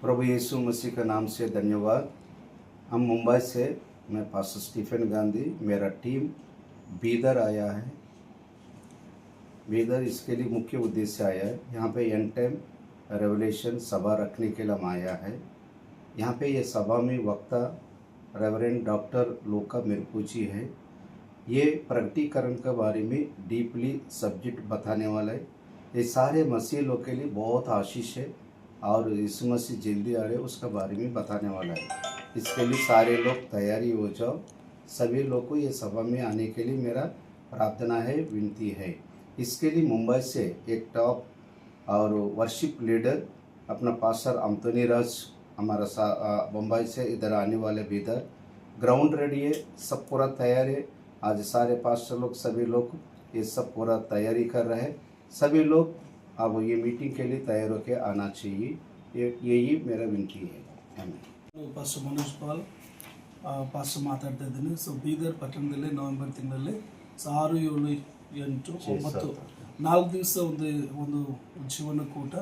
प्रभु यीशु मसीह का नाम से धन्यवाद। हम मुंबई से, मैं पास्टर स्टीफन गांधी, मेरा टीम बीदर आया है। बीदर इसके लिए मुख्य उद्देश्य आया है, यहाँ पे एंड टाइम रेवलेशन सभा रखने के लिए हम आया है। यहाँ पे ये सभा में वक्ता रेवरेंड डॉक्टर लोका मिरपू जी है। ये प्रगटीकरण के बारे में डीपली सब्जेक्ट बताने वाला है। ये सारे मसीह लोग के लिए बहुत आशीष है और यीशु मसीह जल्दी आ रहे उसका बारे में बताने वाला है। इसके लिए सारे लोग तैयारी हो जाओ। सभी लोग को ये सभा में आने के लिए मेरा प्रार्थना है, विनती है। इसके लिए मुंबई से एक टॉप और वर्शिप लीडर अपना पास्टर अम्तोनी राज हमारा मुंबई से इधर आने वाले भी इधर ग्राउंड रेडी है, सब पूरा तैयार है। आज सारे पास्टर लोग, सभी लोग ये सब पूरा तैयारी कर रहे हैं। सभी लोग अब ये मीटिंग के लिए तैयार होकर आना चाहिए, यही मेरा विनती है। ಪಾಸ್ಟರ್ ಮನೋಜ್ ಪಾಲ್ ಪಾಸ್ಟರ್ ಮಾತಾಡ್ತಾ ಇದ್ದೀನಿ. ಸೊ ಬೀದರ್ ಪಟ್ಟಣದಲ್ಲಿ ನವೆಂಬರ್ ತಿಂಗಳಲ್ಲಿ 6, 7, 8, 9 4 ದಿವಸ ಒಂದು ಜೀವನಕೂಟ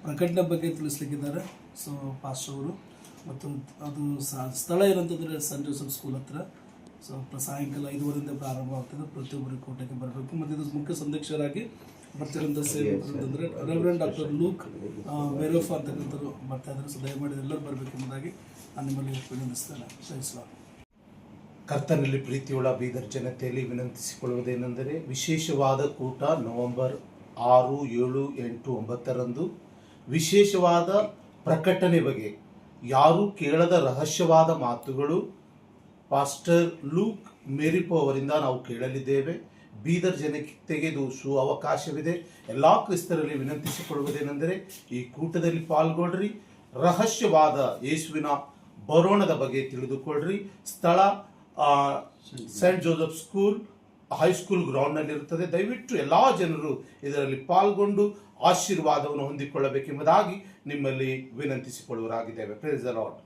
ಪ್ರಕಟಣೆ ಬಗ್ಗೆ ತಿಳಿಸ್ಲಿಕ್ಕಿದ್ದಾರೆ. ಸೊ ಪಾಸ್ಟರ್ ಅವರು ಮತ್ತು ಅದು ಸ್ಥಳ ಏನಂತಂದರೆ ಸೆಂಟ್ ಜೋಸೆಫ್ ಸ್ಕೂಲ್ ಹತ್ರ. ಸೊ ಸಾಯಂಕಾಲ 5:30 ಪ್ರಾರಂಭ ಆಗ್ತದೆ. ಪ್ರತಿಯೊಬ್ಬರು ಕೂಟಕ್ಕೆ ಬರಬೇಕು. ಮತ್ತು ಇದು ಮುಖ್ಯ ಸಂದೇಶರಾಗಿ ಬರ್ತಿರೋಂಥ ಸೇವಕರಂತಂದರೆ ರೆವರೆಂಡ್ ಡಾಕ್ಟರ್ ಲೂಕ್ ಮೆರೋಫಾ ಅಂತಕ್ಕಂಥವ್ರು ಬರ್ತಾ ಇದ್ದಾರೆ. ಸೊ ದಯಮಾಡಿ ಎಲ್ಲರೂ ಬರಬೇಕೆಂಬುದಾಗಿ ನಾನು ನಿಮ್ಮಲ್ಲಿ ವಿನಂತಿಸ್ತೇನೆ. ಜಯಿಸ್ಲಾ. ಕರ್ತನಲ್ಲಿ ಪ್ರೀತಿಯುಳ್ಳ ಬೀದರ್ ಜನತೆಯಲ್ಲಿ ವಿನಂತಿಸಿಕೊಳ್ಳುವುದೇನೆಂದರೆ, ವಿಶೇಷವಾದ ಕೂಟ ನವೆಂಬರ್ 6, 7, 8, 9ರಂದು ವಿಶೇಷವಾದ ಪ್ರಕಟಣೆ ಬಗ್ಗೆ ಯಾರೂ ಕೇಳದ ರಹಸ್ಯವಾದ ಮಾತುಗಳು ಪಾಸ್ಟರ್ ಲೂಕ್ ಮೇರಿಪೋ ಅವರಿಂದ ನಾವು ಕೇಳಲಿದ್ದೇವೆ. ಬೀದರ್ ಜನತೆಗೆ ಇದು ಅವಕಾಶವಿದೆ. ಎಲ್ಲ ಕ್ರಿಸ್ತರಲ್ಲಿ ವಿನಂತಿಸಿಕೊಳ್ಳುವುದೇನೆಂದರೆ, ಈ ಕೂಟದಲ್ಲಿ ಪಾಲ್ಗೊಳ್ಳ್ರಿ, ರಹಸ್ಯವಾದ ಯೇಸುವಿನ ಬರೋಣದ ಬಗ್ಗೆ ತಿಳಿದುಕೊಳ್ಳ್ರಿ. ಸ್ಥಳ ಸೆಂಟ್ ಜೋಸೆಫ್ ಸ್ಕೂಲ್ ಹೈಸ್ಕೂಲ್ ಗ್ರೌಂಡ್ನಲ್ಲಿ ಇರುತ್ತದೆ. ದಯವಿಟ್ಟು ಎಲ್ಲ ಜನರು ಇದರಲ್ಲಿ ಪಾಲ್ಗೊಂಡು ಆಶೀರ್ವಾದವನ್ನು ಹೊಂದಿಕೊಳ್ಳಬೇಕೆಂಬುದಾಗಿ ನಿಮ್ಮಲ್ಲಿ ವಿನಂತಿಸಿಕೊಳ್ಳುವರಾಗಿದ್ದೇವೆ. Praise the lord.